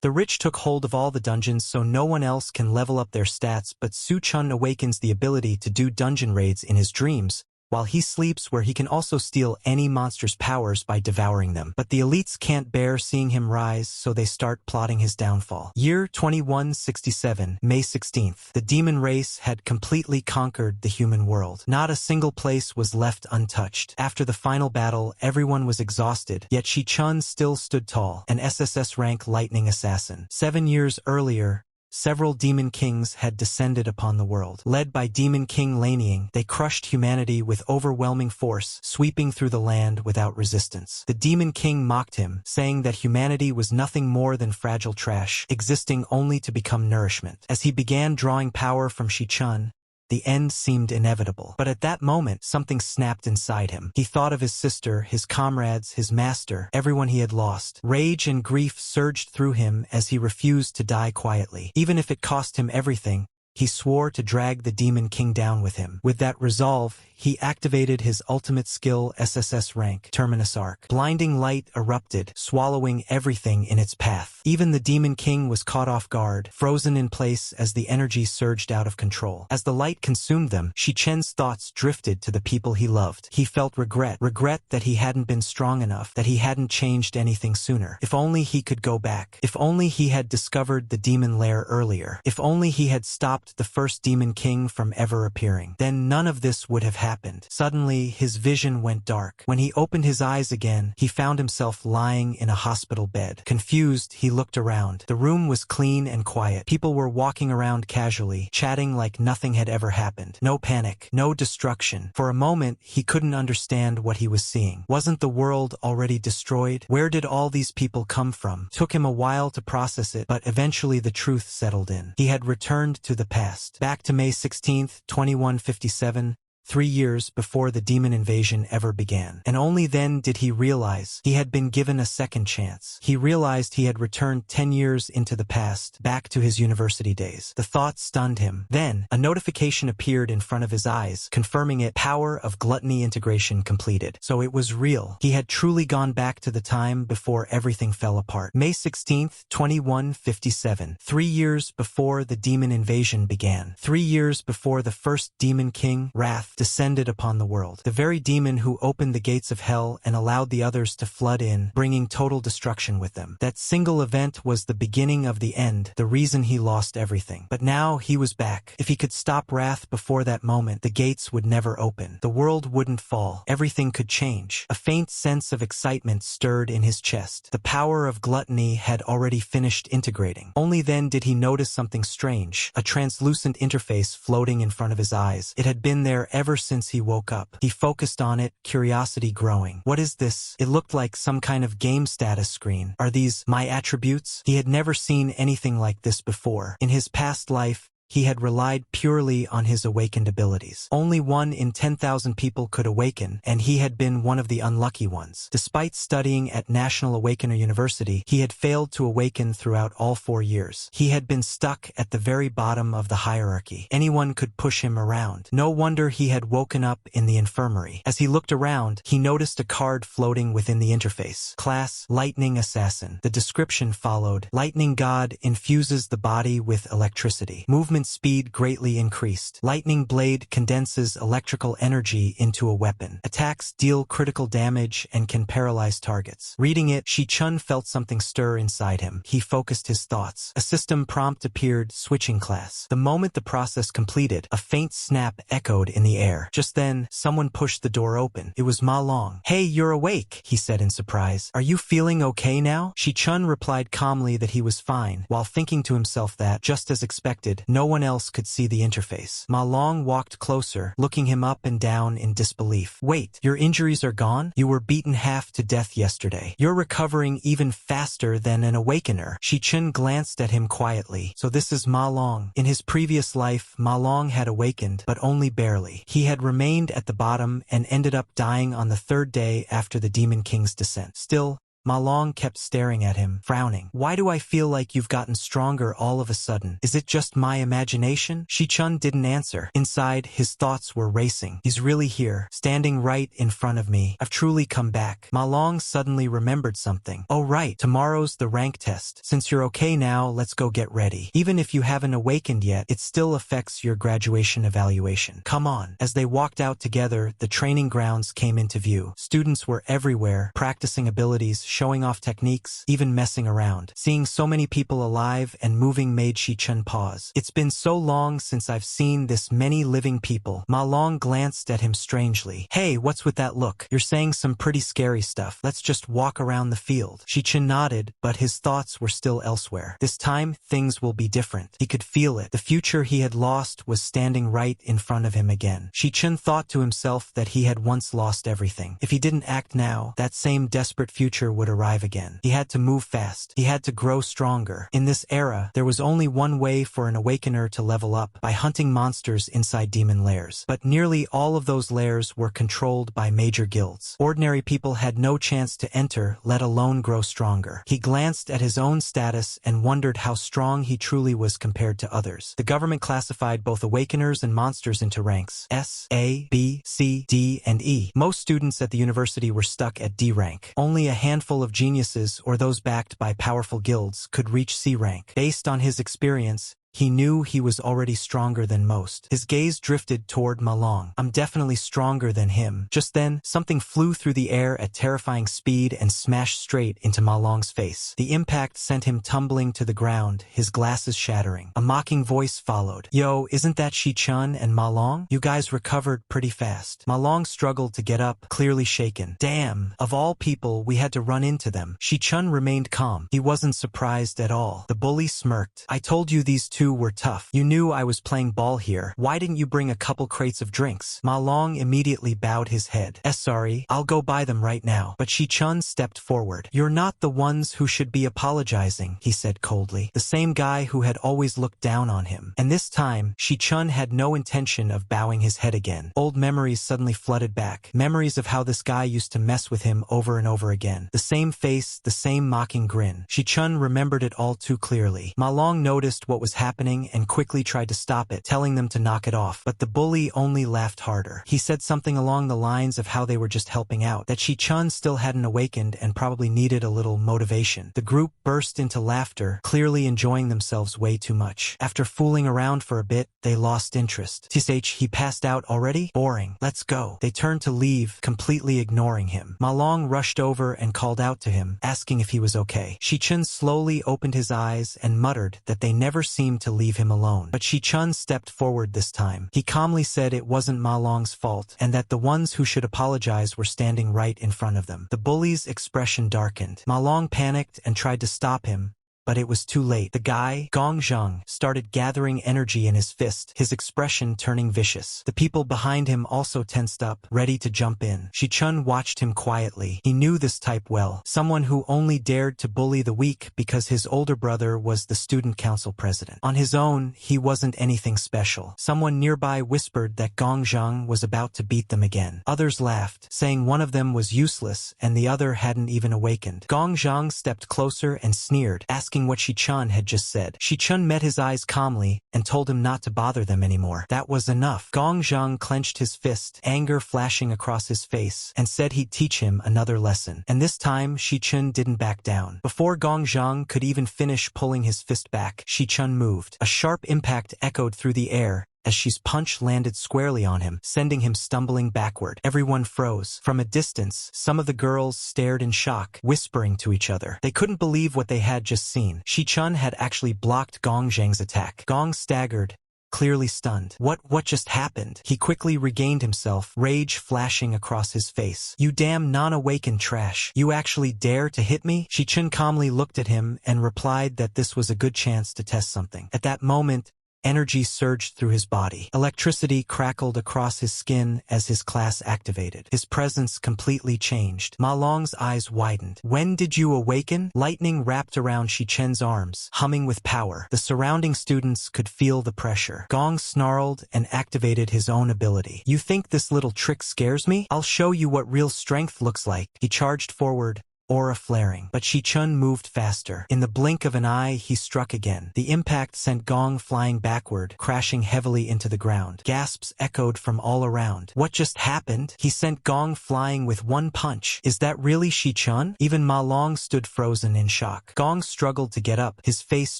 The rich took hold of all the dungeons so no one else can level up their stats, but Su Chun awakens the ability to do dungeon raids in his dreams, while he sleeps, where he can also steal any monster's powers by devouring them. But the elites can't bear seeing him rise, so they start plotting his downfall. Year 2167, May 16th. The demon race had completely conquered the human world. Not a single place was left untouched. After the final battle, everyone was exhausted, yet Shi Chun still stood tall, an SSS rank lightning assassin. 7 years earlier, several demon kings had descended upon the world. Led by Demon King Lanying, they crushed humanity with overwhelming force, sweeping through the land without resistance. The Demon King mocked him, saying that humanity was nothing more than fragile trash, existing only to become nourishment. As he began drawing power from Shi Chun, the end seemed inevitable. But at that moment, something snapped inside him. He thought of his sister, his comrades, his master, everyone he had lost. Rage and grief surged through him as he refused to die quietly. Even if it cost him everything, he swore to drag the Demon King down with him. With that resolve, he activated his ultimate skill, SSS rank, Terminus Arc. Blinding light erupted, swallowing everything in its path. Even the Demon King was caught off guard, frozen in place as the energy surged out of control. As the light consumed them, Shi Chen's thoughts drifted to the people he loved. He felt regret that he hadn't been strong enough, that he hadn't changed anything sooner. If only he could go back. If only he had discovered the demon lair earlier. If only he had stopped the first Demon King from ever appearing. Then none of this would have happened. Suddenly, his vision went dark. When he opened his eyes again, he found himself lying in a hospital bed. Confused, he looked around. The room was clean and quiet. People were walking around casually, chatting like nothing had ever happened. No panic, no destruction. For a moment, he couldn't understand what he was seeing. Wasn't the world already destroyed? Where did all these people come from? Took him a while to process it, but eventually the truth settled in. He had returned to the past. Back to May 16th, 2157. 3 years before the demon invasion ever began. And only then did he realize he had been given a second chance. He realized he had returned 10 years into the past, back to his university days. The thought stunned him. Then, a notification appeared in front of his eyes, confirming it. Power of gluttony integration completed. So it was real. He had truly gone back to the time before everything fell apart. May 16th, 2157. 3 years before the demon invasion began. 3 years before the first demon king, Wrath, descended upon the world. The very demon who opened the gates of hell and allowed the others to flood in, bringing total destruction with them. That single event was the beginning of the end, the reason he lost everything. But now he was back. If he could stop Wrath before that moment, the gates would never open. The world wouldn't fall. Everything could change. A faint sense of excitement stirred in his chest. The power of gluttony had already finished integrating. Only then did he notice something strange. A translucent interface floating in front of his eyes. It had been there ever since he woke up. He focused on it, curiosity growing. What is this? It looked like some kind of game status screen. Are these my attributes? He had never seen anything like this before. In his past life, he had relied purely on his awakened abilities. Only 1 in 10,000 people could awaken, and he had been one of the unlucky ones. Despite studying at National Awakener University, he had failed to awaken throughout all 4 years. He had been stuck at the very bottom of the hierarchy. Anyone could push him around. No wonder he had woken up in the infirmary. As he looked around, he noticed a card floating within the interface. Class, Lightning Assassin. The description followed. Lightning God infuses the body with electricity. Movement speed greatly increased. Lightning blade condenses electrical energy into a weapon. Attacks deal critical damage and can paralyze targets. Reading it, Shi Chun felt something stir inside him. He focused his thoughts. A system prompt appeared, switching class. The moment the process completed, a faint snap echoed in the air. Just then, someone pushed the door open. It was Ma Long. "Hey, you're awake," he said in surprise. "Are you feeling okay now?" Shi Chun replied calmly that he was fine, while thinking to himself that, just as expected, no one else could see the interface. Ma Long walked closer, looking him up and down in disbelief. "Wait, your injuries are gone? You were beaten half to death yesterday. You're recovering even faster than an awakener." Shi Chun glanced at him quietly. So this is Ma Long. In his previous life, Ma Long had awakened, but only barely. He had remained at the bottom and ended up dying on the 3rd day after the Demon King's descent. Still, Ma Long kept staring at him, frowning. Why do I feel like you've gotten stronger all of a sudden? Is it just my imagination? Shi-chun didn't answer. Inside, his thoughts were racing. He's really here, standing right in front of me. I've truly come back. Ma Long suddenly remembered something. Oh right, tomorrow's the rank test. Since you're okay now, let's go get ready. Even if you haven't awakened yet, it still affects your graduation evaluation. Come on. As they walked out together, the training grounds came into view. Students were everywhere, practicing abilities, showing off techniques, even messing around. Seeing so many people alive and moving made Shi-chun pause. It's been so long since I've seen this many living people. Ma Long glanced at him strangely. Hey, what's with that look? You're saying some pretty scary stuff. Let's just walk around the field. Shi-chun nodded, but his thoughts were still elsewhere. This time, things will be different. He could feel it. The future he had lost was standing right in front of him again. Shi-chun thought to himself that he had once lost everything. If he didn't act now, that same desperate future would arrive again. He had to move fast. He had to grow stronger. In this era, there was only one way for an awakener to level up, by hunting monsters inside demon lairs. But nearly all of those lairs were controlled by major guilds. Ordinary people had no chance to enter, let alone grow stronger. He glanced at his own status and wondered how strong he truly was compared to others. The government classified both awakeners and monsters into ranks S, A, B, C, D, and E. Most students at the university were stuck at D rank. Only a handful of geniuses or those backed by powerful guilds could reach C rank. Based on his experience, he knew he was already stronger than most. His gaze drifted toward Ma Long. I'm definitely stronger than him. Just then, something flew through the air at terrifying speed and smashed straight into Ma Long's face. The impact sent him tumbling to the ground, his glasses shattering. A mocking voice followed. Yo, isn't that Shi-chun and Ma Long? You guys recovered pretty fast. Ma Long struggled to get up, clearly shaken. Damn, of all people, we had to run into them. Shi-chun remained calm. He wasn't surprised at all. The bully smirked. I told you these two were tough. You knew I was playing ball here. Why didn't you bring a couple crates of drinks? Ma Long immediately bowed his head. Sorry, I'll go buy them right now. But Shi-chun stepped forward. You're not the ones who should be apologizing, he said coldly. The same guy who had always looked down on him. And this time, Shi-chun had no intention of bowing his head again. Old memories suddenly flooded back. Memories of how this guy used to mess with him over and over again. The same face, the same mocking grin. Shi-chun remembered it all too clearly. Ma Long noticed what was happening and quickly tried to stop it, telling them to knock it off. But the bully only laughed harder. He said something along the lines of how they were just helping out, that Shi-chun still hadn't awakened and probably needed a little motivation. The group burst into laughter, clearly enjoying themselves way too much. After fooling around for a bit, they lost interest. Tsh, he passed out already? Boring. Let's go. They turned to leave, completely ignoring him. Ma Long rushed over and called out to him, asking if he was okay. Shi-chun slowly opened his eyes and muttered that they never seemed to leave him alone. But Shi-chun stepped forward this time. He calmly said it wasn't Ma Long's fault, and that the ones who should apologize were standing right in front of them. The bully's expression darkened. Ma Long panicked and tried to stop him, but it was too late. The guy, Gong Zhang, started gathering energy in his fist, his expression turning vicious. The people behind him also tensed up, ready to jump in. Shi-chun watched him quietly. He knew this type well, someone who only dared to bully the weak because his older brother was the student council president. On his own, he wasn't anything special. Someone nearby whispered that Gong Zhang was about to beat them again. Others laughed, saying one of them was useless and the other hadn't even awakened. Gong Zhang stepped closer and sneered, asking what Shi-chun had just said. Shi-chun met his eyes calmly and told him not to bother them anymore. That was enough. Gong Zhang clenched his fist, anger flashing across his face, and said he'd teach him another lesson. And this time, Shi-chun didn't back down. Before Gong Zhang could even finish pulling his fist back, Shi-chun moved. A sharp impact echoed through the air as she's punch landed squarely on him, sending him stumbling backward. Everyone froze. From a distance, some of the girls stared in shock, whispering to each other. They couldn't believe what they had just seen. Shi-chun had actually blocked Gong Zhang's attack. Gong staggered, clearly stunned. What just happened? He quickly regained himself, rage flashing across his face. You damn non-awakened trash. You actually dare to hit me? Shi-chun calmly looked at him and replied that this was a good chance to test something. At that moment, energy surged through his body. Electricity crackled across his skin as his class activated. His presence completely changed. Ma Long's eyes widened. When did you awaken? Lightning wrapped around Shi-chun's arms, humming with power. The surrounding students could feel the pressure. Gong snarled and activated his own ability. You think this little trick scares me? I'll show you what real strength looks like. He charged forward, aura flaring. But Shi-chun moved faster. In the blink of an eye, he struck again. The impact sent Gong flying backward, crashing heavily into the ground. Gasps echoed from all around. What just happened? He sent Gong flying with one punch. Is that really Shi-chun? Even Ma Long stood frozen in shock. Gong struggled to get up, his face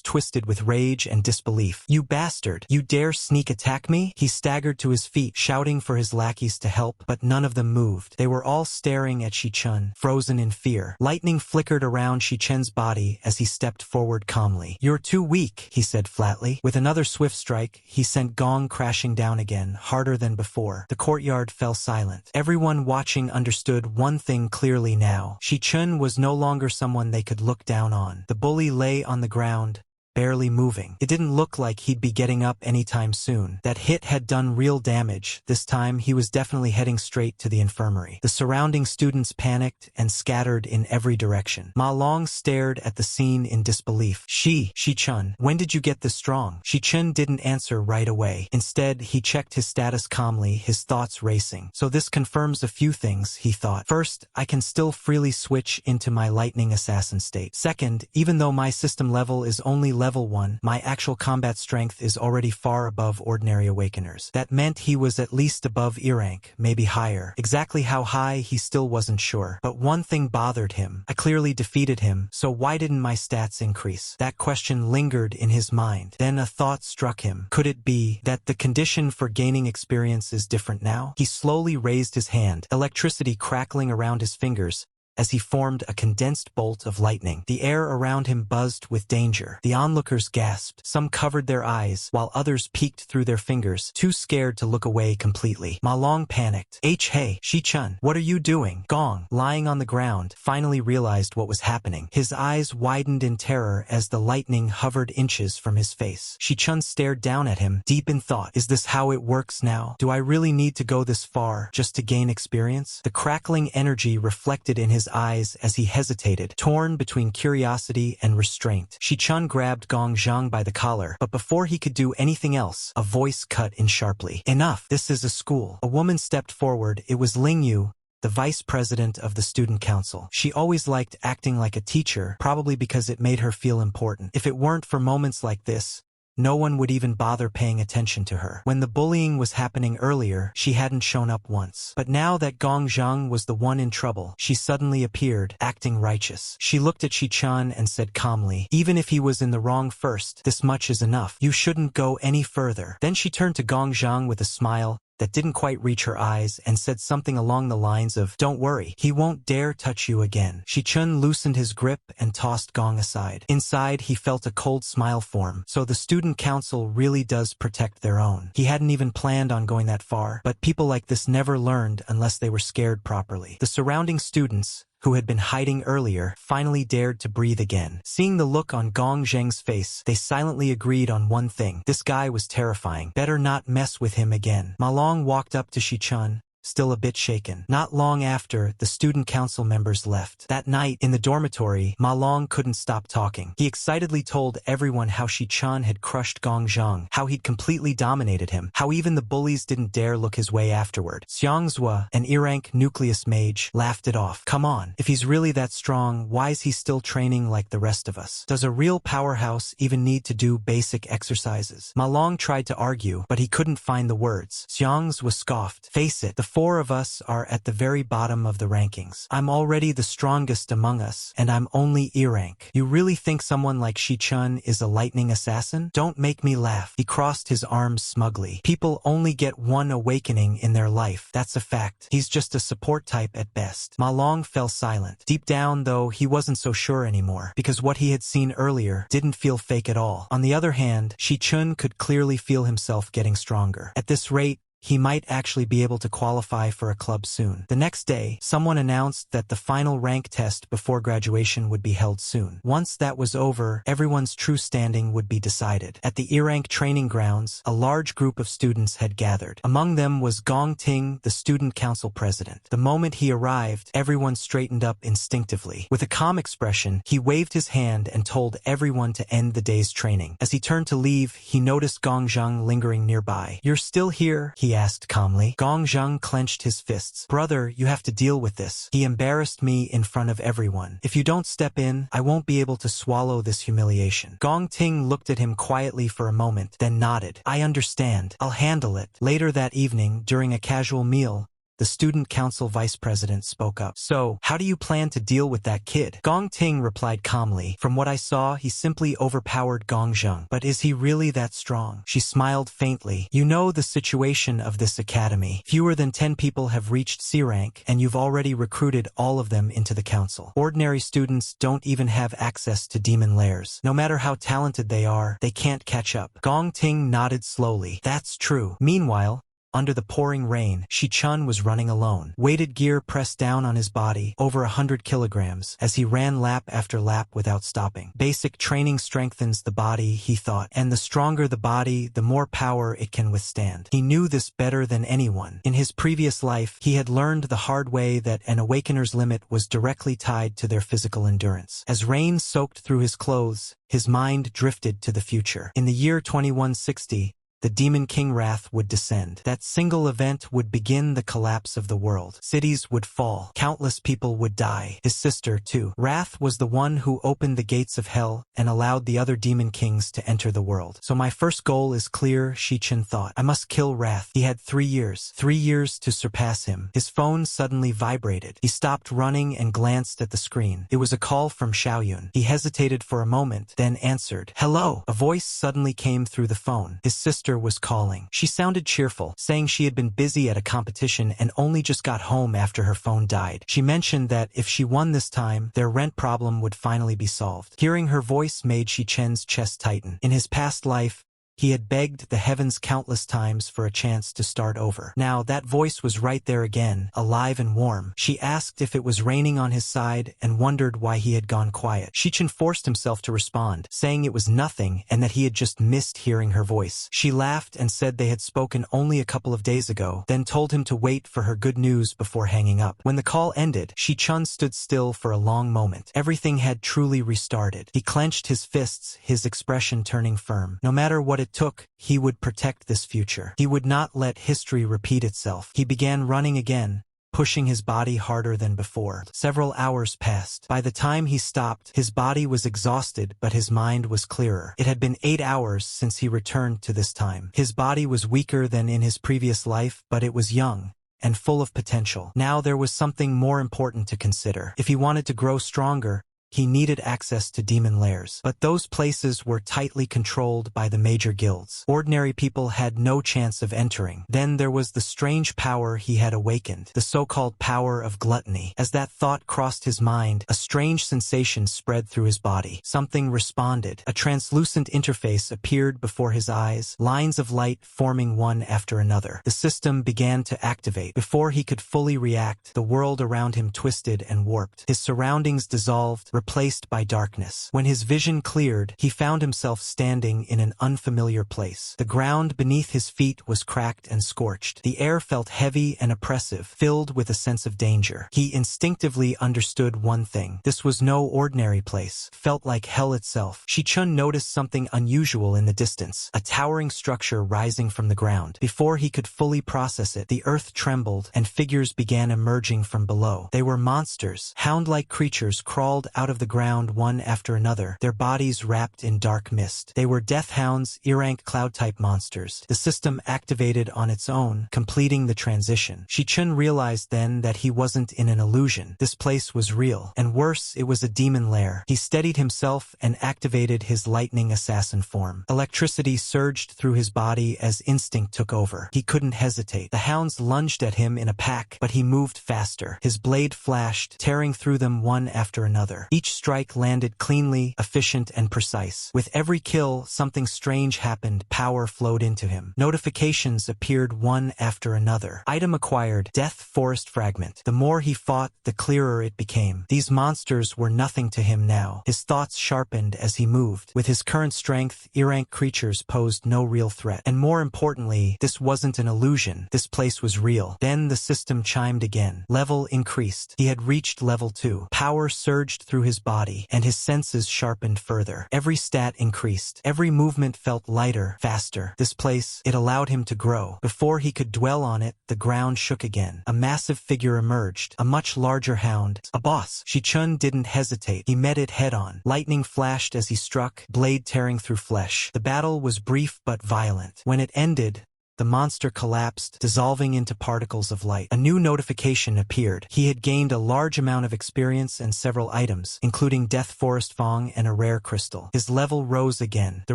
twisted with rage and disbelief. You bastard! You dare sneak attack me? He staggered to his feet, shouting for his lackeys to help, but none of them moved. They were all staring at Shi-chun, frozen in fear. Lightning flickered around Shi-chun's body as he stepped forward calmly. You're too weak, he said flatly. With another swift strike, he sent Gong crashing down again, harder than before. The courtyard fell silent. Everyone watching understood one thing clearly now. Shi-chun was no longer someone they could look down on. The bully lay on the ground, barely moving. It didn't look like he'd be getting up anytime soon. That hit had done real damage. This time, he was definitely heading straight to the infirmary. The surrounding students panicked and scattered in every direction. Ma Long stared at the scene in disbelief. Shi-chun, when did you get this strong? Shi-chun didn't answer right away. Instead, he checked his status calmly, his thoughts racing. So this confirms a few things, he thought. First, I can still freely switch into my lightning assassin state. Second, even though my system level is only level 1, my actual combat strength is already far above ordinary awakeners. That meant he was at least above E rank, maybe higher. Exactly how high, he still wasn't sure. But one thing bothered him. I clearly defeated him, so why didn't my stats increase? That question lingered in his mind. Then a thought struck him. Could it be that the condition for gaining experience is different now? He slowly raised his hand, electricity crackling around his fingers, as he formed a condensed bolt of lightning. The air around him buzzed with danger. The onlookers gasped. Some covered their eyes, while others peeked through their fingers, too scared to look away completely. Ma Long panicked. Hey, Shi-chun, what are you doing? Gong, lying on the ground, finally realized what was happening. His eyes widened in terror as the lightning hovered inches from his face. Shi-chun stared down at him, deep in thought. Is this how it works now? Do I really need to go this far just to gain experience? The crackling energy reflected in his eyes as he hesitated, torn between curiosity and restraint. Shi-chun grabbed Gong Zhang by the collar, but before he could do anything else, a voice cut in sharply. Enough! This is a school. A woman stepped forward. It was Ling Yu, the vice president of the student council. She always liked acting like a teacher, probably because it made her feel important. If it weren't for moments like this, no one would even bother paying attention to her. When the bullying was happening earlier, she hadn't shown up once. But now that Gong Zhang was the one in trouble, she suddenly appeared, acting righteous. She looked at Shi-chun and said calmly, even if he was in the wrong first, this much is enough. You shouldn't go any further. Then she turned to Gong Zhang with a smile that didn't quite reach her eyes and said something along the lines of, don't worry, he won't dare touch you again. Shi-chun loosened his grip and tossed Gong aside. Inside, he felt a cold smile form. So the student council really does protect their own. He hadn't even planned on going that far, but people like this never learned unless they were scared properly. The surrounding students, who had been hiding earlier, finally dared to breathe again. Seeing the look on Gong Zheng's face, they silently agreed on one thing. This guy was terrifying. Better not mess with him again. Ma Long walked up to Shi-chun, still a bit shaken. Not long after, the student council members left. That night, in the dormitory, Ma Long couldn't stop talking. He excitedly told everyone how Shi-chun had crushed Gong Zhang, how he'd completely dominated him, how even the bullies didn't dare look his way afterward. Xiangzhua, an E-rank nucleus mage, laughed it off. Come on, if he's really that strong, why is he still training like the rest of us? Does a real powerhouse even need to do basic exercises? Ma Long tried to argue, but he couldn't find the words. Xiangzhua scoffed. Face it, the four of us are at the very bottom of the rankings. I'm already the strongest among us, and I'm only E rank. You really think someone like Shi-chun is a lightning assassin? Don't make me laugh. He crossed his arms smugly. People only get one awakening in their life. That's a fact. He's just a support type at best. Ma Long fell silent. Deep down, though, he wasn't so sure anymore, because what he had seen earlier didn't feel fake at all. On the other hand, Shi-chun could clearly feel himself getting stronger. At this rate, he might actually be able to qualify for a club soon. The next day, someone announced that the final rank test before graduation would be held soon. Once that was over, everyone's true standing would be decided. At the E-rank training grounds, a large group of students had gathered. Among them was Gong Ting, the student council president. The moment he arrived, everyone straightened up instinctively. With a calm expression, he waved his hand and told everyone to end the day's training. As he turned to leave, he noticed Gong Zhang lingering nearby. You're still here? He he asked calmly. Gong Zheng clenched his fists. Brother, you have to deal with this. He embarrassed me in front of everyone. If you don't step in, I won't be able to swallow this humiliation. Gong Ting looked at him quietly for a moment, then nodded. I understand. I'll handle it. Later that evening, during a casual meal, the student council vice president spoke up. So, how do you plan to deal with that kid? Gong Ting replied calmly. From what I saw, he simply overpowered Gong Zheng. But is he really that strong? She smiled faintly. You know the situation of this academy. Fewer than 10 people have reached C rank, and you've already recruited all of them into the council. Ordinary students don't even have access to demon lairs. No matter how talented they are, they can't catch up. Gong Ting nodded slowly. That's true. Meanwhile, under the pouring rain, Shi-chun was running alone. Weighted gear pressed down on his body, over 100 kilograms, as he ran lap after lap without stopping. Basic training strengthens the body, he thought, and the stronger the body, the more power it can withstand. He knew this better than anyone. In his previous life, he had learned the hard way that an awakener's limit was directly tied to their physical endurance. As rain soaked through his clothes, his mind drifted to the future. In the year 2160, the Demon King Wrath would descend. That single event would begin the collapse of the world. Cities would fall. Countless people would die. His sister, too. Wrath was the one who opened the gates of hell and allowed the other demon kings to enter the world. So my first goal is clear, Shi-chun thought. I must kill Wrath. He had 3 years. 3 years to surpass him. His phone suddenly vibrated. He stopped running and glanced at the screen. It was a call from Xiaoyun. He hesitated for a moment, then answered. Hello. A voice suddenly came through the phone. His sister was calling. She sounded cheerful, saying she had been busy at a competition and only just got home after her phone died. She mentioned that if she won this time, their rent problem would finally be solved. Hearing her voice made Shi-chen's chest tighten. In his past life, he had begged the heavens countless times for a chance to start over. Now that voice was right there again, alive and warm. She asked if it was raining on his side and wondered why he had gone quiet. Shi-chen forced himself to respond, saying it was nothing and that he had just missed hearing her voice. She laughed and said they had spoken only a couple of days ago, then told him to wait for her good news before hanging up. When the call ended, Shi-chun stood still for a long moment. Everything had truly restarted. He clenched his fists, his expression turning firm. No matter what it took, he would protect this future. He would not let history repeat itself. He began running again, pushing his body harder than before. Several hours passed. By the time he stopped, his body was exhausted, but his mind was clearer. It had been 8 hours since he returned to this time. His body was weaker than in his previous life, but it was young and full of potential. Now there was something more important to consider. If he wanted to grow stronger, he needed access to demon lairs. But those places were tightly controlled by the major guilds. Ordinary people had no chance of entering. Then there was the strange power he had awakened, the so-called power of gluttony. As that thought crossed his mind, a strange sensation spread through his body. Something responded. A translucent interface appeared before his eyes, lines of light forming one after another. The system began to activate. Before he could fully react, the world around him twisted and warped. His surroundings dissolved, replaced by darkness. When his vision cleared, he found himself standing in an unfamiliar place. The ground beneath his feet was cracked and scorched. The air felt heavy and oppressive, filled with a sense of danger. He instinctively understood one thing. This was no ordinary place. Felt like hell itself. Shi-chun noticed something unusual in the distance, a towering structure rising from the ground. Before he could fully process it, the earth trembled and figures began emerging from below. They were monsters. Hound-like creatures crawled out of the ground one after another, their bodies wrapped in dark mist. They were death hounds, E-rank cloud-type monsters. The system activated on its own, completing the transition. Shi-chun realized then that he wasn't in an illusion. This place was real, and worse, it was a demon lair. He steadied himself and activated his lightning assassin form. Electricity surged through his body as instinct took over. He couldn't hesitate. The hounds lunged at him in a pack, but he moved faster. His blade flashed, tearing through them one after another. Each strike landed cleanly, efficient, and precise. With every kill, something strange happened. Power flowed into him. Notifications appeared one after another. Item acquired, Death Forest Fragment. The more he fought, the clearer it became. These monsters were nothing to him now. His thoughts sharpened as he moved. With his current strength, E-rank creatures posed no real threat. And more importantly, this wasn't an illusion. This place was real. Then the system chimed again. Level increased. He had reached level 2. Power surged through his his body, and his senses sharpened further. Every stat increased. Every movement felt lighter, faster. This place, it allowed him to grow. Before he could dwell on it, the ground shook again. A massive figure emerged, a much larger hound. A boss. Shi-chun didn't hesitate. He met it head-on. Lightning flashed as he struck, blade tearing through flesh. The battle was brief but violent. When it ended, the monster collapsed, dissolving into particles of light. A new notification appeared. He had gained a large amount of experience and several items, including Death Forest Fong and a rare crystal. His level rose again. The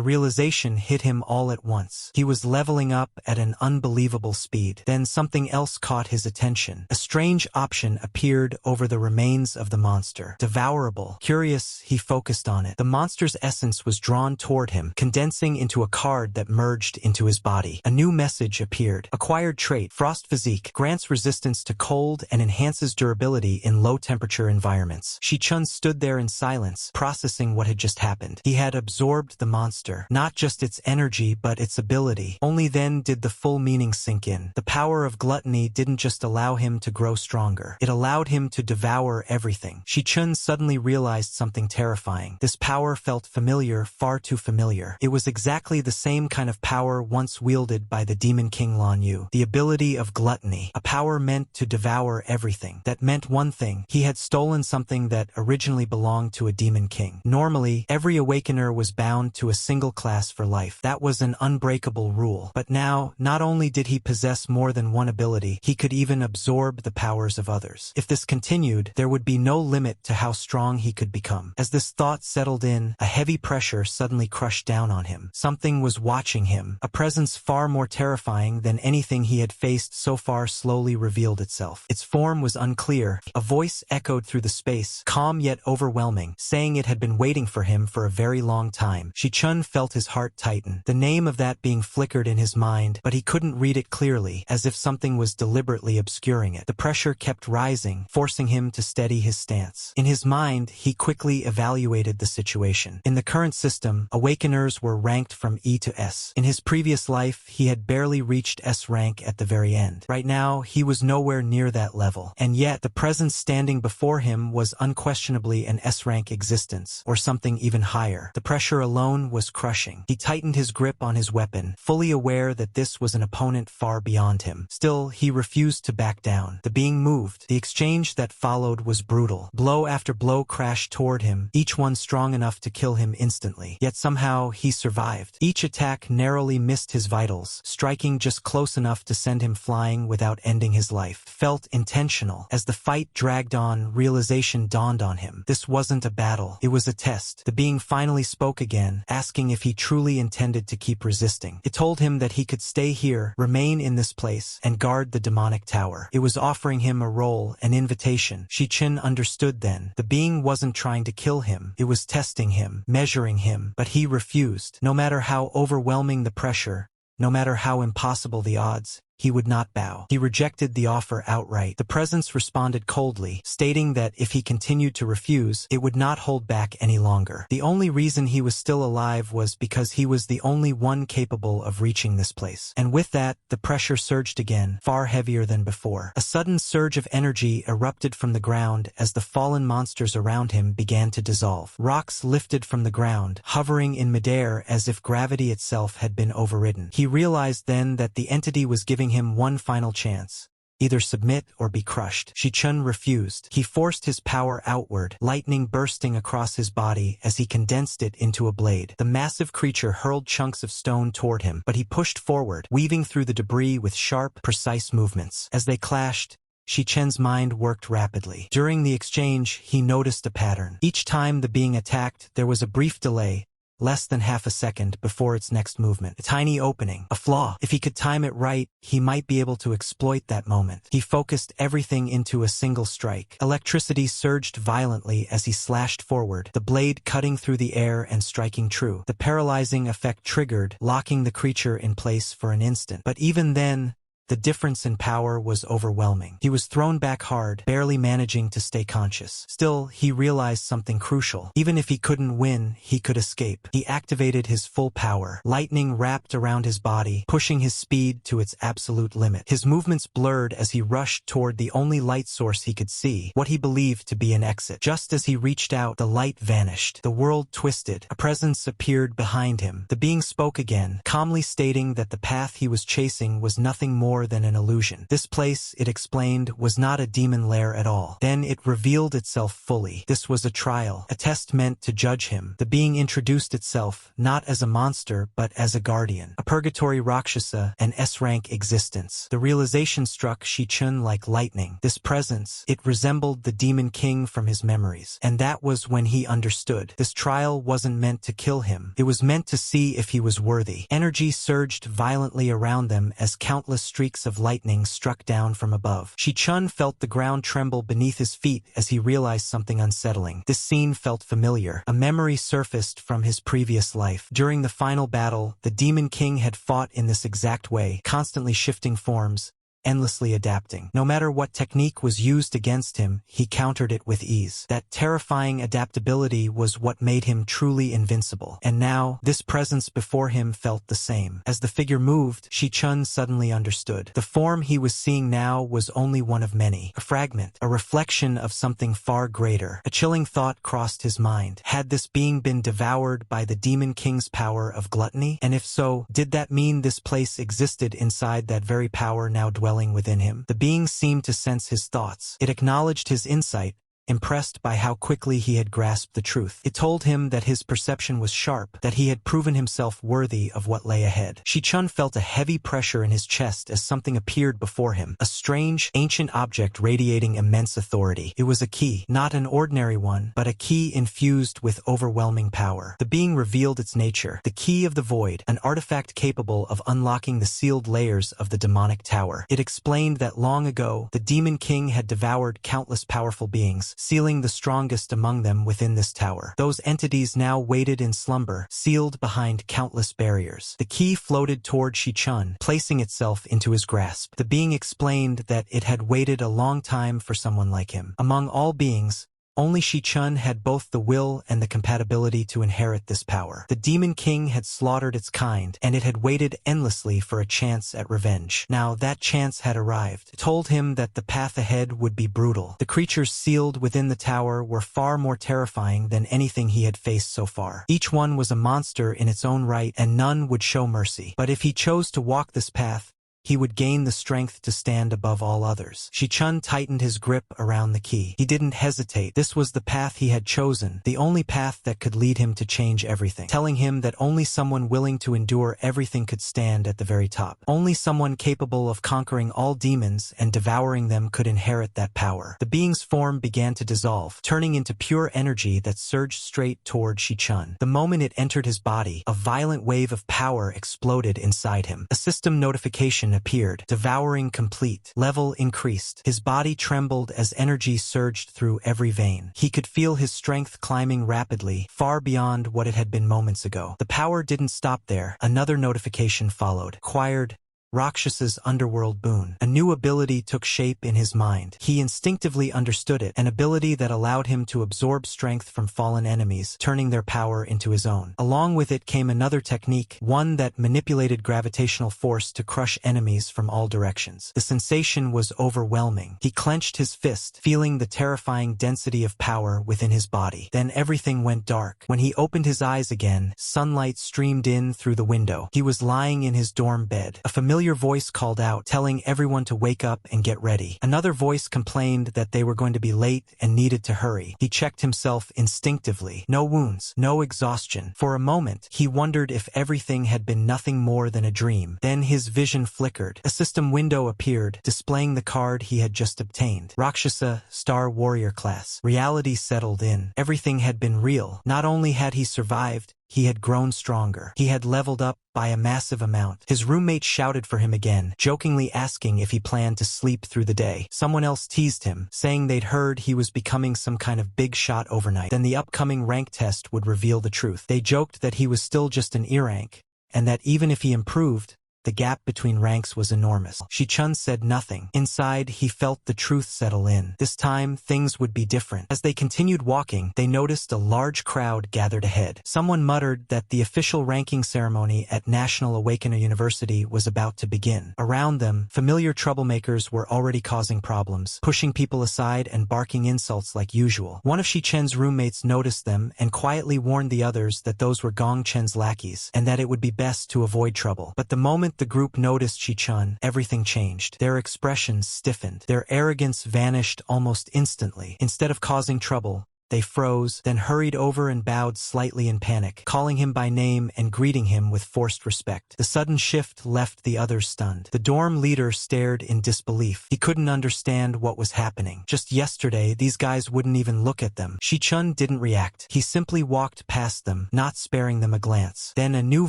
realization hit him all at once. He was leveling up at an unbelievable speed. Then something else caught his attention. A strange option appeared over the remains of the monster. Devourable. Curious, he focused on it. The monster's essence was drawn toward him, condensing into a card that merged into his body. A new message appeared. Acquired trait, Frost Physique, grants resistance to cold and enhances durability in low-temperature environments. Shi-chun stood there in silence, processing what had just happened. He had absorbed the monster, not just its energy but its ability. Only then did the full meaning sink in. The power of gluttony didn't just allow him to grow stronger. It allowed him to devour everything. Shi-chun suddenly realized something terrifying. This power felt familiar, far too familiar. It was exactly the same kind of power once wielded by the Demon King Lan Yu. The ability of gluttony. A power meant to devour everything. That meant one thing. He had stolen something that originally belonged to a Demon King. Normally, every awakener was bound to a single class for life. That was an unbreakable rule. But now, not only did he possess more than one ability, he could even absorb the powers of others. If this continued, there would be no limit to how strong he could become. As this thought settled in, a heavy pressure suddenly crushed down on him. Something was watching him. A presence far more terrifying than anything he had faced so far slowly revealed itself. Its form was unclear. A voice echoed through the space, calm yet overwhelming, saying it had been waiting for him for a very long time. Shi-chun felt his heart tighten. The name of that being flickered in his mind, but he couldn't read it clearly, as if something was deliberately obscuring it. The pressure kept rising, forcing him to steady his stance. In his mind, he quickly evaluated the situation. In the current system, awakeners were ranked from E to S. In his previous life, he had barely reached S rank at the very end. Right now, he was nowhere near that level. And yet, the presence standing before him was unquestionably an S rank existence, or something even higher. The pressure alone was crushing. He tightened his grip on his weapon, fully aware that this was an opponent far beyond him. Still, he refused to back down. The being moved. The exchange that followed was brutal. Blow after blow crashed toward him, each one strong enough to kill him instantly. Yet somehow, he survived. Each attack narrowly missed his vitals, striking just close enough to send him flying without ending his life. Felt intentional. As the fight dragged on, realization dawned on him. This wasn't a battle. It was a test. The being finally spoke again, asking if he truly intended to keep resisting. It told him that he could stay here, remain in this place, and guard the demonic tower. It was offering him a role, an invitation. Shi-chun understood then. The being wasn't trying to kill him. It was testing him, measuring him, but he refused. No matter how overwhelming the pressure, no matter how impossible the odds, he would not bow. He rejected the offer outright. The presence responded coldly, stating that if he continued to refuse, it would not hold back any longer. The only reason he was still alive was because he was the only one capable of reaching this place. And with that, the pressure surged again, far heavier than before. A sudden surge of energy erupted from the ground as the fallen monsters around him began to dissolve. Rocks lifted from the ground, hovering in midair as if gravity itself had been overridden. He realized then that the entity was giving him one final chance. Either submit or be crushed. Shi-chun refused. He forced his power outward, lightning bursting across his body as he condensed it into a blade. The massive creature hurled chunks of stone toward him, but he pushed forward, weaving through the debris with sharp, precise movements. As they clashed, Shi-chun's mind worked rapidly. During the exchange, he noticed a pattern. Each time the being attacked, there was a brief delay, less than half a second before its next movement. A tiny opening, a flaw. If he could time it right, he might be able to exploit that moment. He focused everything into a single strike. Electricity surged violently as he slashed forward, the blade cutting through the air and striking true. The paralyzing effect triggered, locking the creature in place for an instant. But even then, The difference in power was overwhelming. He was thrown back hard, barely managing to stay conscious. Still, he realized something crucial. Even if he couldn't win, he could escape. He activated his full power. Lightning wrapped around his body, pushing his speed to its absolute limit. His movements blurred as he rushed toward the only light source he could see, what he believed to be an exit. Just as he reached out, the light vanished. The world twisted. A presence appeared behind him. The being spoke again, calmly stating that the path he was chasing was nothing more than an illusion. This place, it explained, was not a demon lair at all. Then it revealed itself fully. This was a trial, a test meant to judge him. The being introduced itself, not as a monster, but as a guardian. A purgatory Rakshasa, an S-rank existence. The realization struck Shi-chun like lightning. This presence, it resembled the demon king from his memories. And that was when he understood. This trial wasn't meant to kill him. It was meant to see if he was worthy. Energy surged violently around them as countless streaks of lightning struck down from above. Shi-chun felt the ground tremble beneath his feet as he realized something unsettling. This scene felt familiar. A memory surfaced from his previous life. During the final battle, the Demon King had fought in this exact way, constantly shifting forms, endlessly adapting. No matter what technique was used against him, he countered it with ease. That terrifying adaptability was what made him truly invincible. And now, this presence before him felt the same. As the figure moved, Shi-chun suddenly understood. The form he was seeing now was only one of many. A fragment, a reflection of something far greater. A chilling thought crossed his mind. Had this being been devoured by the Demon King's power of gluttony? And if so, did that mean this place existed inside that very power now dwelling within him? The being seemed to sense his thoughts. It acknowledged his insight, impressed by how quickly he had grasped the truth. It told him that his perception was sharp, that he had proven himself worthy of what lay ahead. Shi-chun felt a heavy pressure in his chest as something appeared before him, a strange, ancient object radiating immense authority. It was a key, not an ordinary one, but a key infused with overwhelming power. The being revealed its nature, the key of the void, an artifact capable of unlocking the sealed layers of the demonic tower. It explained that long ago, the Demon King had devoured countless powerful beings, sealing the strongest among them within this tower. Those entities now waited in slumber, sealed behind countless barriers. The key floated toward Shi-chun, placing itself into his grasp. The being explained that it had waited a long time for someone like him. Among all beings, only Shi-chun had both the will and the compatibility to inherit this power. The Demon King had slaughtered its kind, and it had waited endlessly for a chance at revenge. Now that chance had arrived. It told him that the path ahead would be brutal. The creatures sealed within the tower were far more terrifying than anything he had faced so far. Each one was a monster in its own right, and none would show mercy. But if he chose to walk this path, he would gain the strength to stand above all others. Shi-chun tightened his grip around the key. He didn't hesitate. This was the path he had chosen, the only path that could lead him to change everything, telling him that only someone willing to endure everything could stand at the very top. Only someone capable of conquering all demons and devouring them could inherit that power. The being's form began to dissolve, turning into pure energy that surged straight toward Shi-chun. The moment it entered his body, a violent wave of power exploded inside him. A system notification appeared. Devouring complete. Level increased. His body trembled as energy surged through every vein. He could feel his strength climbing rapidly, far beyond what it had been moments ago. The power didn't stop there. Another notification followed. Acquired Rakshas's underworld boon. A new ability took shape in his mind. He instinctively understood it, an ability that allowed him to absorb strength from fallen enemies, turning their power into his own. Along with it came another technique, one that manipulated gravitational force to crush enemies from all directions. The sensation was overwhelming. He clenched his fist, feeling the terrifying density of power within his body. Then everything went dark. When he opened his eyes again, sunlight streamed in through the window. He was lying in his dorm bed. A familiar voice called out, telling everyone to wake up and get ready. Another voice complained that they were going to be late and needed to hurry. He checked himself instinctively. No wounds, no exhaustion. For a moment, he wondered if everything had been nothing more than a dream. Then his vision flickered. A system window appeared, displaying the card he had just obtained. Rakshasa, Star Warrior class. Reality settled in. Everything had been real. Not only had he survived, he had grown stronger. He had leveled up by a massive amount. His roommate shouted for him again, jokingly asking if he planned to sleep through the day. Someone else teased him, saying they'd heard he was becoming some kind of big shot overnight. Then the upcoming rank test would reveal the truth. They joked that he was still just an E rank, and that even if he improved, the gap between ranks was enormous. Shi-chun said nothing. Inside, he felt the truth settle in. This time, things would be different. As they continued walking, they noticed a large crowd gathered ahead. Someone muttered that the official ranking ceremony at National Awakener University was about to begin. Around them, familiar troublemakers were already causing problems, pushing people aside and barking insults like usual. One of Shi-chen's roommates noticed them and quietly warned the others that those were Gong Chen's lackeys, and that it would be best to avoid trouble. But the moment the group noticed Shi-chun, everything changed. Their expressions stiffened. Their arrogance vanished almost instantly. Instead of causing trouble, they froze, then hurried over and bowed slightly in panic, calling him by name and greeting him with forced respect. The sudden shift left the others stunned. The dorm leader stared in disbelief. He couldn't understand what was happening. Just yesterday, these guys wouldn't even look at them. Shi-chun didn't react. He simply walked past them, not sparing them a glance. Then a new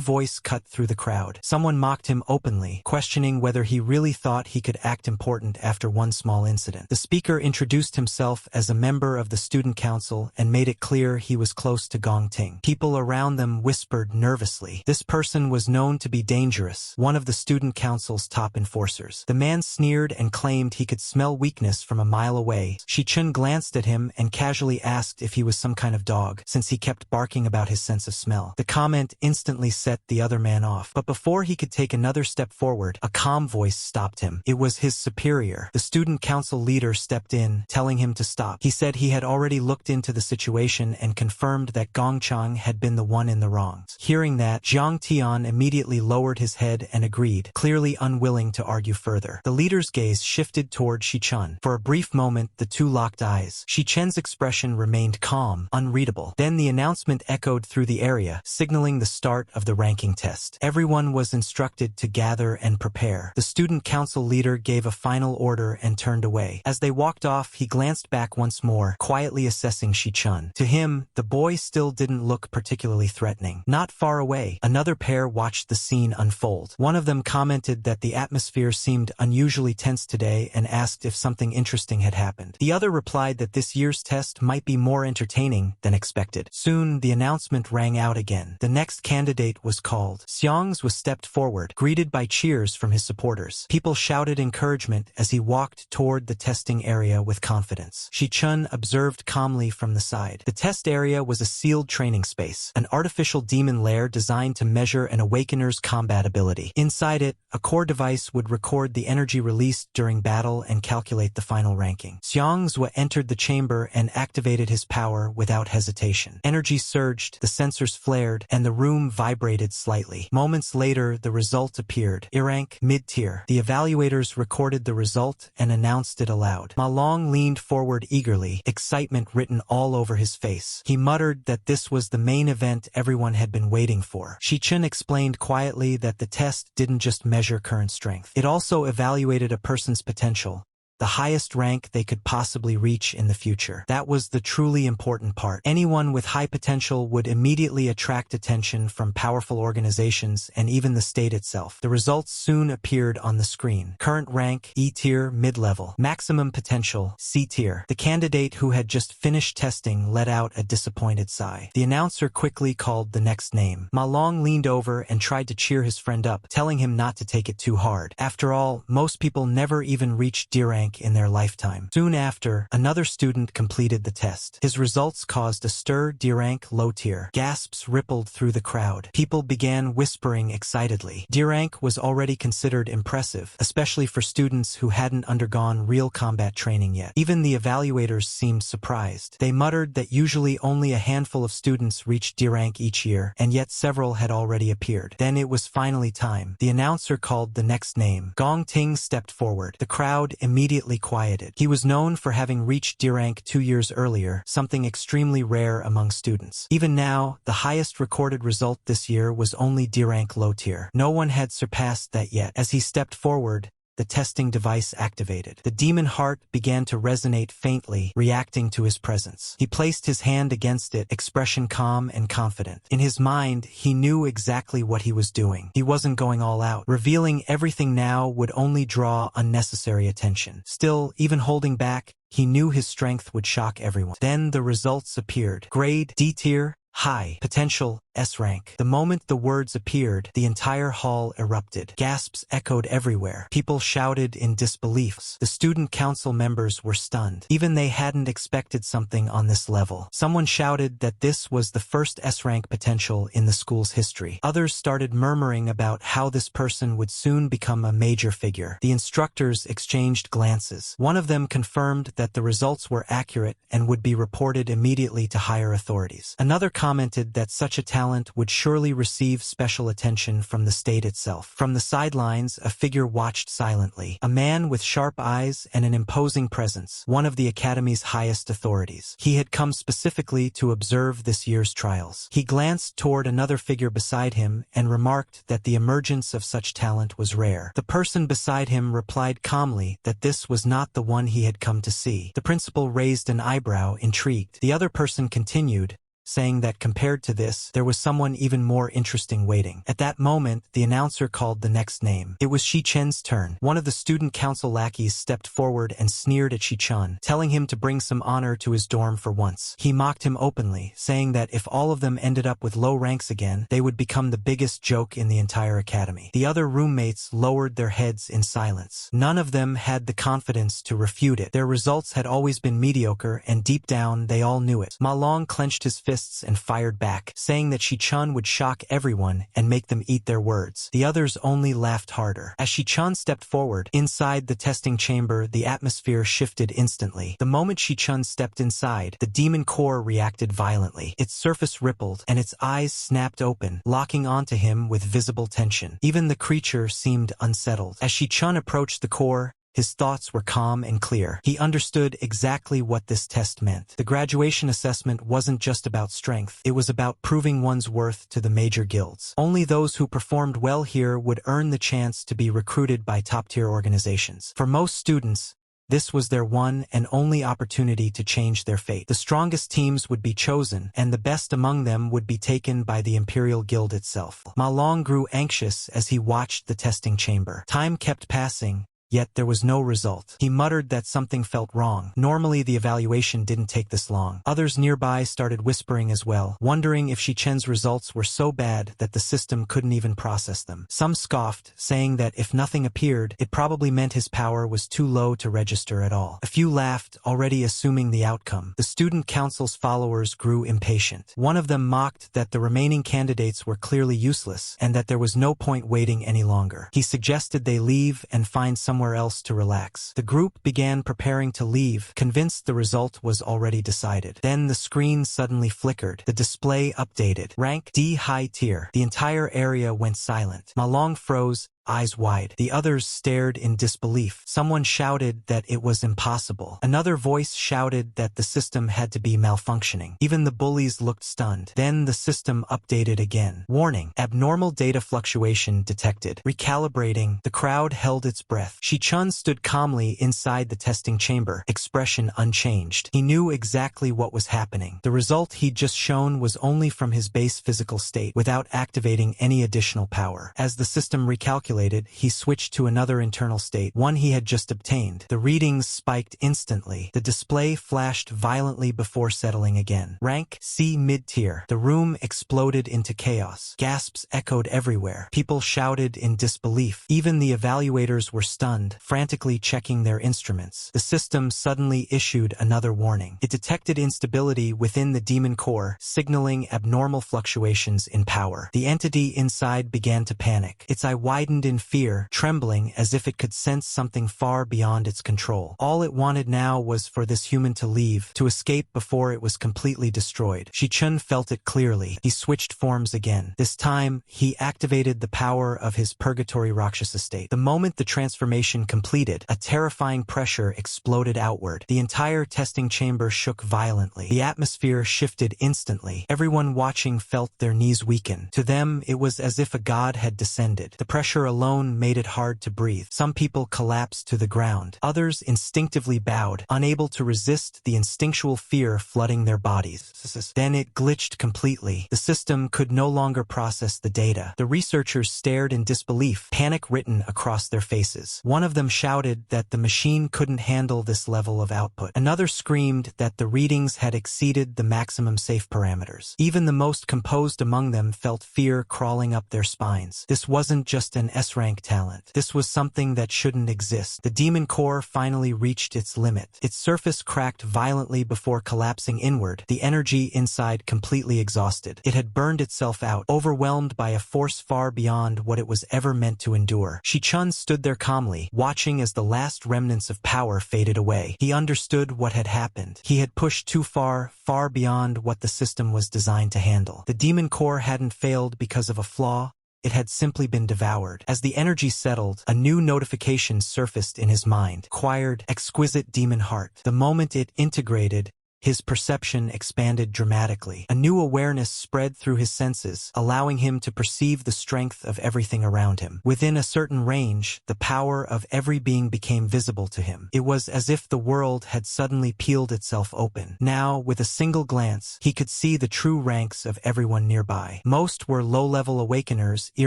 voice cut through the crowd. Someone mocked him openly, questioning whether he really thought he could act important after one small incident. The speaker introduced himself as a member of the student council and made it clear he was close to Gong Ting. People around them whispered nervously. This person was known to be dangerous, one of the student council's top enforcers. The man sneered and claimed he could smell weakness from a mile away. Shi-chun glanced at him and casually asked if he was some kind of dog, since he kept barking about his sense of smell. The comment instantly set the other man off, but before he could take another step forward, a calm voice stopped him. It was his superior. The student council leader stepped in, telling him to stop. He said he had already looked into the situation and confirmed that Gong Chang had been the one in the wrongs. Hearing that, Jiang Tian immediately lowered his head and agreed, clearly unwilling to argue further. The leader's gaze shifted toward Shi-chun. For a brief moment, the two locked eyes. Shi-chen's expression remained calm, unreadable. Then the announcement echoed through the area, signaling the start of the ranking test. Everyone was instructed to gather and prepare. The student council leader gave a final order and turned away. As they walked off, he glanced back once more, quietly assessing Shi-chun. To him, the boy still didn't look particularly threatening. Not far away, another pair watched the scene unfold. One of them commented that the atmosphere seemed unusually tense today and asked if something interesting had happened. The other replied that this year's test might be more entertaining than expected. Soon, the announcement rang out again. The next candidate was called. Xiang's was stepped forward, greeted by cheers from his supporters. People shouted encouragement as he walked toward the testing area with confidence. Shi-chun observed calmly from the side. The test area was a sealed training space, an artificial demon lair designed to measure an awakener's combat ability. Inside it, a core device would record the energy released during battle and calculate the final ranking. Xiang's entered the chamber and activated his power without hesitation. Energy surged, the sensors flared, and the room vibrated slightly. Moments later, the result appeared. A rank, mid-tier. The evaluators recorded the result and announced it aloud. Ma Long leaned forward eagerly, excitement written all over his face. He muttered that this was the main event everyone had been waiting for. Shi-chun explained quietly that the test didn't just measure current strength. It also evaluated a person's potential, the highest rank they could possibly reach in the future. That was the truly important part. Anyone with high potential would immediately attract attention from powerful organizations and even the state itself. The results soon appeared on the screen. Current rank, E-tier, mid-level. Maximum potential, C-tier. The candidate who had just finished testing let out a disappointed sigh. The announcer quickly called the next name. Ma Long leaned over and tried to cheer his friend up, telling him not to take it too hard. After all, most people never even reached D rank in their lifetime. Soon after, another student completed the test. His results caused a stir. D rank, low tier. Gasps rippled through the crowd. People began whispering excitedly. D rank was already considered impressive, especially for students who hadn't undergone real combat training yet. Even the evaluators seemed surprised. They muttered that usually only a handful of students reached D rank each year, and yet several had already appeared. Then it was finally time. The announcer called the next name. Gong Ting stepped forward. The crowd immediately quieted. He was known for having reached D rank 2 years earlier, something extremely rare among students. Even now, the highest recorded result this year was only D rank low tier. No one had surpassed that yet. As he stepped forward, the testing device activated. The demon heart began to resonate faintly, reacting to his presence. He placed his hand against it, expression calm and confident. In his mind, he knew exactly what he was doing. He wasn't going all out. Revealing everything now would only draw unnecessary attention. Still, even holding back, he knew his strength would shock everyone. Then the results appeared. Grade, D tier, high. Potential, SSS rank. The moment the words appeared, the entire hall erupted. Gasps echoed everywhere. People shouted in disbelief. The student council members were stunned. Even they hadn't expected something on this level. Someone shouted that this was the first S-rank potential in the school's history. Others started murmuring about how this person would soon become a major figure. The instructors exchanged glances. One of them confirmed that the results were accurate and would be reported immediately to higher authorities. Another commented that such a talent would surely receive special attention from the state itself. From the sidelines, a figure watched silently. A man with sharp eyes and an imposing presence, one of the academy's highest authorities. He had come specifically to observe this year's trials. He glanced toward another figure beside him and remarked that the emergence of such talent was rare. The person beside him replied calmly that this was not the one he had come to see. The principal raised an eyebrow, intrigued. The other person continued, saying that compared to this, there was someone even more interesting waiting. At that moment, the announcer called the next name. It was Shi-chen's turn. One of the student council lackeys stepped forward and sneered at Shi-chen, telling him to bring some honor to his dorm for once. He mocked him openly, saying that if all of them ended up with low ranks again, they would become the biggest joke in the entire academy. The other roommates lowered their heads in silence. None of them had the confidence to refute it. Their results had always been mediocre, and deep down, they all knew it. Ma Long clenched his fist and fired back, saying that Shi-chen would shock everyone and make them eat their words. The others only laughed harder. As Shi-chen stepped forward, inside the testing chamber, the atmosphere shifted instantly. The moment Shi-chen stepped inside, the demon core reacted violently. Its surface rippled, and its eyes snapped open, locking onto him with visible tension. Even the creature seemed unsettled. As Shi-chen approached the core, his thoughts were calm and clear. He understood exactly what this test meant. The graduation assessment wasn't just about strength. It was about proving one's worth to the major guilds. Only those who performed well here would earn the chance to be recruited by top-tier organizations. For most students, this was their one and only opportunity to change their fate. The strongest teams would be chosen, and the best among them would be taken by the Imperial Guild itself. Ma Long grew anxious as he watched the testing chamber. Time kept passing, yet there was no result. He muttered that something felt wrong. Normally the evaluation didn't take this long. Others nearby started whispering as well, wondering if Shi-chen's results were so bad that the system couldn't even process them. Some scoffed, saying that if nothing appeared, it probably meant his power was too low to register at all. A few laughed, already assuming the outcome. The student council's followers grew impatient. One of them mocked that the remaining candidates were clearly useless, and that there was no point waiting any longer. He suggested they leave and find somewhere else to relax. The group began preparing to leave, convinced the result was already decided. Then the screen suddenly flickered. The display updated. Rank D high tier. The entire area went silent. Ma Long froze, eyes wide. The others stared in disbelief. Someone shouted that it was impossible. Another voice shouted that the system had to be malfunctioning. Even the bullies looked stunned. Then the system updated again. Warning: abnormal data fluctuation detected. Recalibrating. The crowd held its breath. Shi-chen stood calmly inside the testing chamber, expression unchanged. He knew exactly what was happening. The result he'd just shown was only from his base physical state, without activating any additional power. As the system recalculated, he switched to another internal state, one he had just obtained. The readings spiked instantly. The display flashed violently before settling again. Rank C mid-tier. The room exploded into chaos. Gasps echoed everywhere. People shouted in disbelief. Even the evaluators were stunned, frantically checking their instruments. The system suddenly issued another warning. It detected instability within the demon core, signaling abnormal fluctuations in power. The entity inside began to panic. Its eye widened in fear, trembling as if it could sense something far beyond its control. All it wanted now was for this human to leave, to escape before it was completely destroyed. Shi-chen felt it clearly. He switched forms again. This time, he activated the power of his Purgatory Rakshasa state. The moment the transformation completed, a terrifying pressure exploded outward. The entire testing chamber shook violently. The atmosphere shifted instantly. Everyone watching felt their knees weaken. To them, it was as if a god had descended. The pressure alone alone made it hard to breathe. Some people collapsed to the ground. Others instinctively bowed, unable to resist the instinctual fear flooding their bodies. Then it glitched completely. The system could no longer process the data. The researchers stared in disbelief, panic written across their faces. One of them shouted that the machine couldn't handle this level of output. Another screamed that the readings had exceeded the maximum safe parameters. Even the most composed among them felt fear crawling up their spines. This wasn't just an S-rank talent. This was something that shouldn't exist. The demon core finally reached its limit. Its surface cracked violently before collapsing inward, the energy inside completely exhausted. It had burned itself out, overwhelmed by a force far beyond what it was ever meant to endure. Shi-chun stood there calmly, watching as the last remnants of power faded away. He understood what had happened. He had pushed too far, far beyond what the system was designed to handle. The demon core hadn't failed because of a flaw. It had simply been devoured. As the energy settled, a new notification surfaced in his mind. Acquired exquisite demon heart. The moment it integrated, his perception expanded dramatically. A new awareness spread through his senses, allowing him to perceive the strength of everything around him. Within a certain range, the power of every being became visible to him. It was as if the world had suddenly peeled itself open. Now, with a single glance, he could see the true ranks of everyone nearby. Most were low-level awakeners, E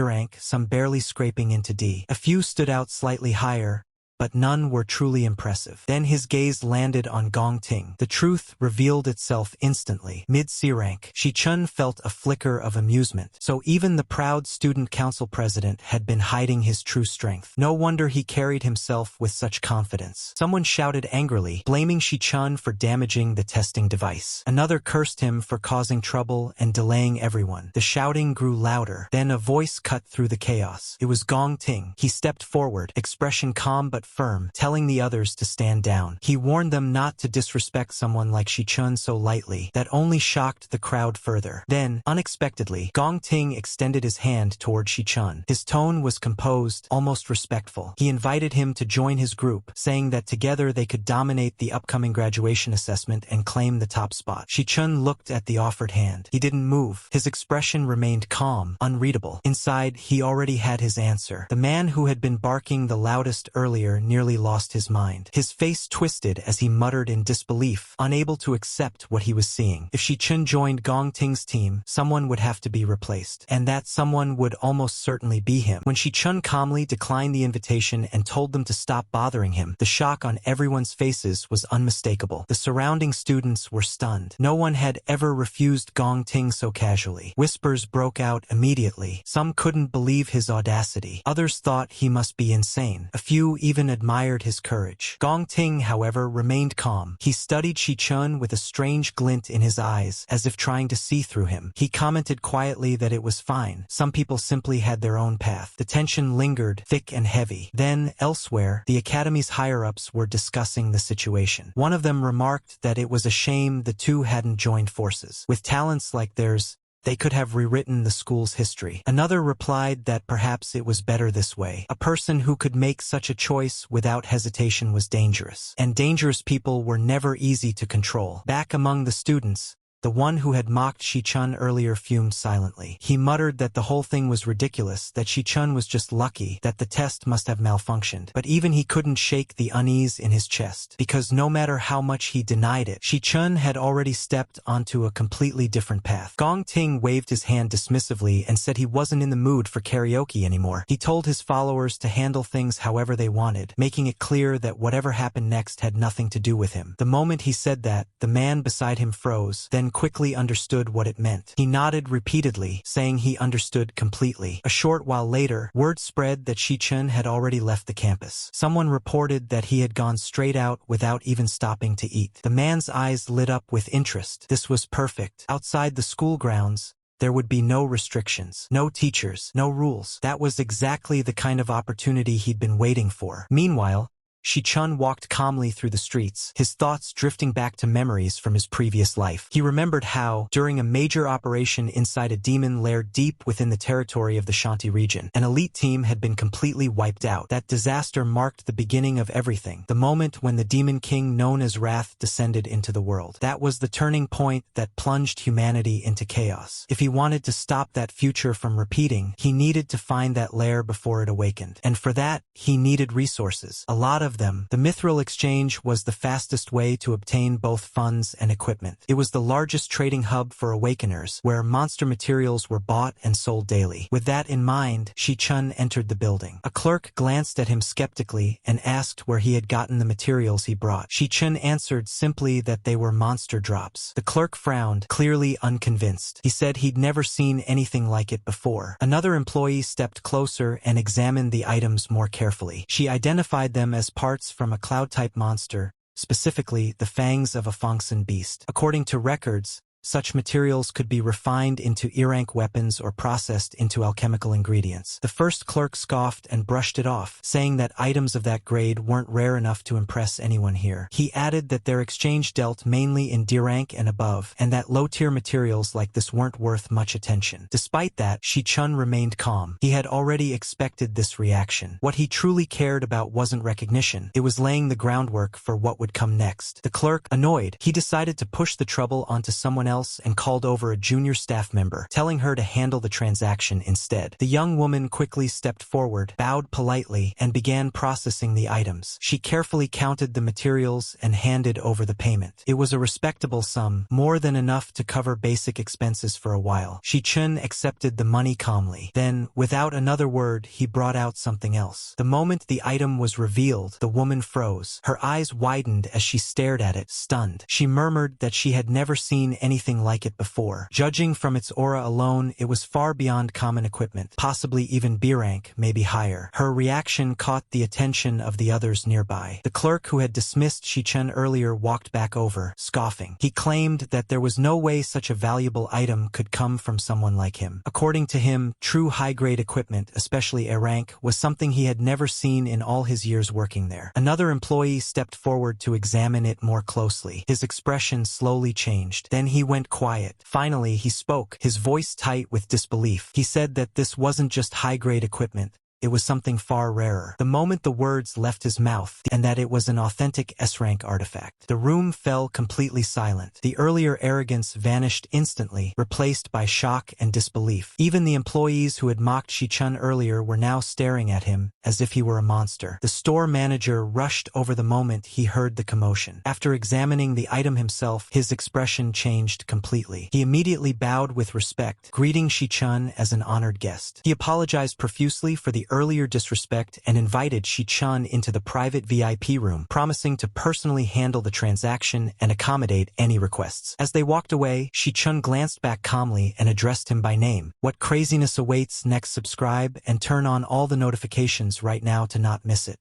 rank, some barely scraping into D. A few stood out slightly higher, but none were truly impressive. Then his gaze landed on Gong Ting. The truth revealed itself instantly. Mid-C rank. Shi-chun felt a flicker of amusement. So even the proud student council president had been hiding his true strength. No wonder he carried himself with such confidence. Someone shouted angrily, blaming Shi-chun for damaging the testing device. Another cursed him for causing trouble and delaying everyone. The shouting grew louder. Then a voice cut through the chaos. It was Gong Ting. He stepped forward, expression calm but firm, telling the others to stand down. He warned them not to disrespect someone like Shi-chun so lightly. That only shocked the crowd further. Then, unexpectedly, Gong Ting extended his hand toward Shi-chun. His tone was composed, almost respectful. He invited him to join his group, saying that together they could dominate the upcoming graduation assessment and claim the top spot. Shi-chun looked at the offered hand. He didn't move. His expression remained calm, unreadable. Inside, he already had his answer. The man who had been barking the loudest earlier nearly lost his mind. His face twisted as he muttered in disbelief, unable to accept what he was seeing. If Shi-chun joined Gong Ting's team, someone would have to be replaced. And that someone would almost certainly be him. When Shi-chun calmly declined the invitation and told them to stop bothering him, the shock on everyone's faces was unmistakable. The surrounding students were stunned. No one had ever refused Gong Ting so casually. Whispers broke out immediately. Some couldn't believe his audacity. Others thought he must be insane. A few even admired his courage. Gong Ting, however, remained calm. He studied Shi-chun with a strange glint in his eyes, as if trying to see through him. He commented quietly that it was fine. Some people simply had their own path. The tension lingered, thick and heavy. Then, elsewhere, the academy's higher-ups were discussing the situation. One of them remarked that it was a shame the two hadn't joined forces. With talents like theirs, they could have rewritten the school's history. Another replied that perhaps it was better this way. A person who could make such a choice without hesitation was dangerous. And dangerous people were never easy to control. Back among the students, the one who had mocked Shi-chun earlier fumed silently. He muttered that the whole thing was ridiculous, that Shi-chun was just lucky, that the test must have malfunctioned. But even he couldn't shake the unease in his chest, because no matter how much he denied it, Shi-chun had already stepped onto a completely different path. Gong Ting waved his hand dismissively and said he wasn't in the mood for karaoke anymore. He told his followers to handle things however they wanted, making it clear that whatever happened next had nothing to do with him. The moment he said that, the man beside him froze, then quickly understood what it meant. He nodded repeatedly, saying he understood completely. A short while later, word spread that Shi-chun had already left the campus. Someone reported that he had gone straight out without even stopping to eat. The man's eyes lit up with interest. This was perfect. Outside the school grounds, there would be no restrictions, no teachers, no rules. That was exactly the kind of opportunity he'd been waiting for. Meanwhile, Shi-chun walked calmly through the streets, his thoughts drifting back to memories from his previous life. He remembered how, during a major operation inside a demon lair deep within the territory of the Shanti region, an elite team had been completely wiped out. That disaster marked the beginning of everything, the moment when the demon king known as Wrath descended into the world. That was the turning point that plunged humanity into chaos. If he wanted to stop that future from repeating, he needed to find that lair before it awakened. And for that, he needed resources. A lot of them. The Mithril exchange was the fastest way to obtain both funds and equipment. It was the largest trading hub for awakeners, where monster materials were bought and sold daily. With that in mind, Shi-chun entered the building. A clerk glanced at him skeptically and asked where he had gotten the materials he brought. Shi-chun answered simply that they were monster drops. The clerk frowned, clearly unconvinced. He said he'd never seen anything like it before. Another employee stepped closer and examined the items more carefully. She identified them as parts from a cloud-type monster, specifically the fangs of a Fongson beast. According to records, such materials could be refined into E-rank weapons or processed into alchemical ingredients. The first clerk scoffed and brushed it off, saying that items of that grade weren't rare enough to impress anyone here. He added that their exchange dealt mainly in D-rank and above, and that low-tier materials like this weren't worth much attention. Despite that, Shi-chun remained calm. He had already expected this reaction. What he truly cared about wasn't recognition. It was laying the groundwork for what would come next. The clerk, annoyed, he decided to push the trouble onto someone else and called over a junior staff member, telling her to handle the transaction instead. The young woman quickly stepped forward, bowed politely, and began processing the items. She carefully counted the materials and handed over the payment. It was a respectable sum, more than enough to cover basic expenses for a while. Shi-chun accepted the money calmly. Then, without another word, he brought out something else. The moment the item was revealed, the woman froze. Her eyes widened as she stared at it, stunned. She murmured that she had never seen anything like it before. Judging from its aura alone, it was far beyond common equipment, possibly even B-rank, maybe higher. Her reaction caught the attention of the others nearby. The clerk who had dismissed Shi-chun earlier walked back over, scoffing. He claimed that there was no way such a valuable item could come from someone like him. According to him, true high-grade equipment, especially A-rank, was something he had never seen in all his years working there. Another employee stepped forward to examine it more closely. His expression slowly changed. Then he went quiet. Finally, he spoke, his voice tight with disbelief. He said that this wasn't just high-grade equipment. It was something far rarer. The moment the words left his mouth, and that it was an authentic S-rank artifact, the room fell completely silent. The earlier arrogance vanished instantly, replaced by shock and disbelief. Even the employees who had mocked Shi-chun earlier were now staring at him, as if he were a monster. The store manager rushed over the moment he heard the commotion. After examining the item himself, his expression changed completely. He immediately bowed with respect, greeting Shi-chun as an honored guest. He apologized profusely for the earlier disrespect and invited Shi-chun into the private VIP room, promising to personally handle the transaction and accommodate any requests. As they walked away, Shi-chun glanced back calmly and addressed him by name. What craziness awaits next? Subscribe and turn on all the notifications right now to not miss it.